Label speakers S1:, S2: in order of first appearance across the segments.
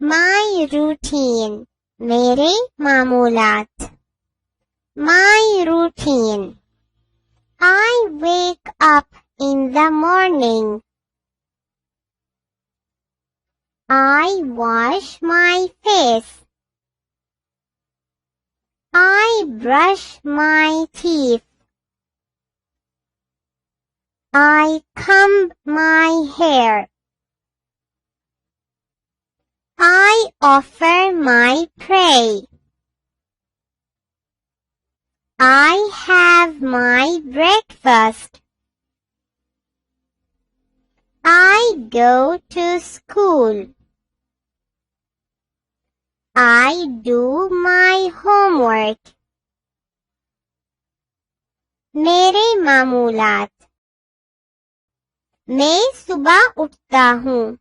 S1: My routine. मेरे मामूलात. My routine. I wake up in the morning. I wash my face. I brush my teeth. I comb my hair. I offer my prayer. I have my breakfast. I go to school. I do my homework. मेरे मामूलात. मैं सुबह उठता हूँ.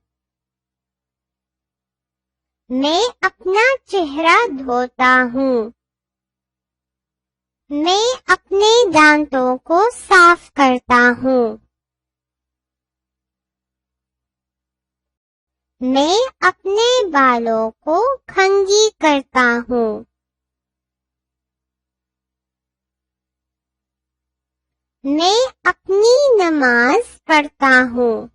S1: मैं अपना चेहरा धोता हूँ. मैं अपने दांतों को साफ करता हूँ. मैं अपने बालों को कंघी करता हूँ. मैं अपनी नमाज पढ़ता हूँ.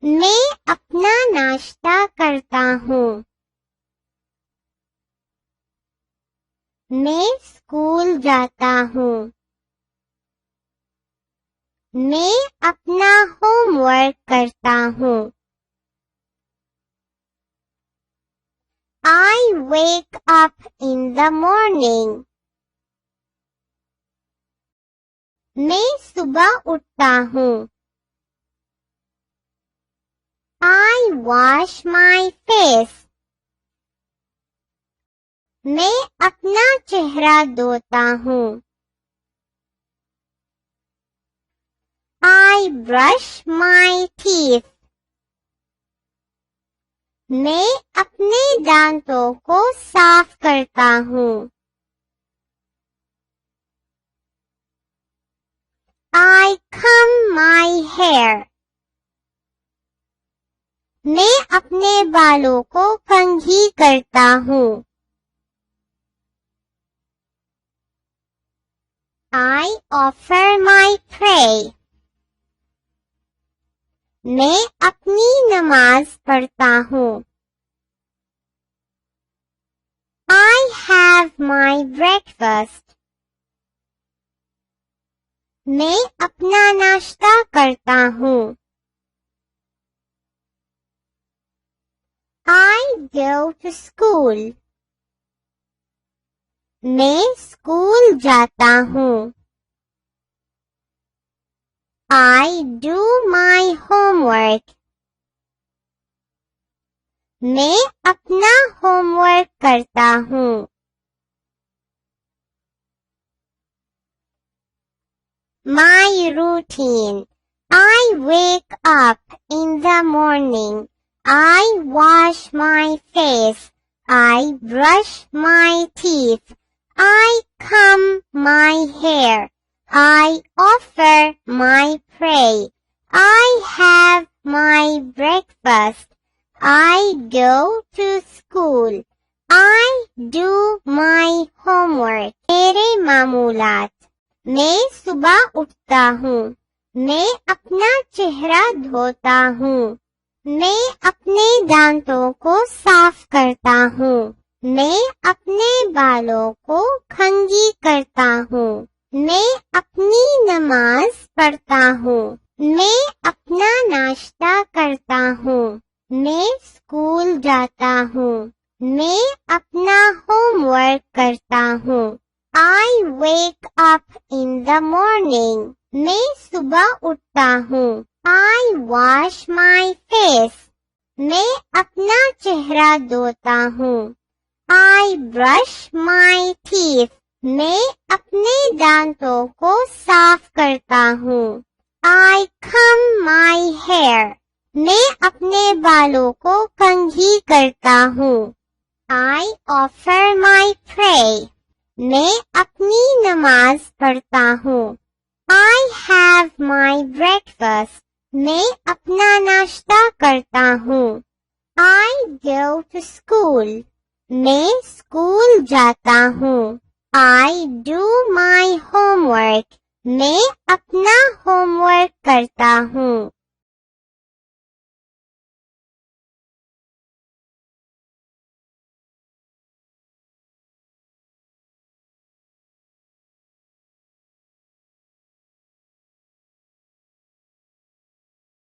S1: मैं अपना नाश्ता करता हूँ. मैं स्कूल जाता हूँ. मैं अपना होमवर्क करता हूँ. I wake up in the morning. मैं सुबह उठता हूँ. I wash my face. मैं अपना चेहरा धोता हूँ. I brush my teeth. मैं अपने दांतों को साफ करता हूँ. I comb my hair. मैं अपने बालों को कंघी करता हूँ. I offer my prayer. मैं अपनी नमाज पढ़ता हूँ. I have my breakfast. मैं अपना नाश्ता करता हूँ. I go to school. मैं स्कूल जाता हूँ. I do my homework. मैं अपना होमवर्क करता हूँ. My routine. I wake up in the morning. I wash my face. I brush my teeth. I comb my hair. I offer my prayer. I have my breakfast. I go to school. I do my homework. मेरे मामूलात. मैं सुबह उठता हूँ. मैं अपना चेहरा धोता हूँ. मैं अपने दांतों को साफ करता हूँ. मैं अपने बालों को कंघी करता हूँ. मैं अपनी नमाज पढ़ता हूँ. मैं अपना नाश्ता करता हूँ. मैं स्कूल जाता हूँ. मैं अपना होमवर्क करता हूँ. I wake up in the morning. मैं सुबह उठता हूँ. I wash my face. मैं अपना चेहरा धोता हूँ. I brush my teeth. मैं अपने दांतों को साफ करता हूँ. I comb my hair. मैं अपने बालों को कंघी करता हूँ. I offer my prayer. मैं अपनी नमाज पढ़ता हूँ. I have my breakfast. मैं अपना नाश्ता करता हूँ। I go to school. मैं स्कूल जाता हूँ। I do my homework. मैं अपना होमवर्क करता हूँ।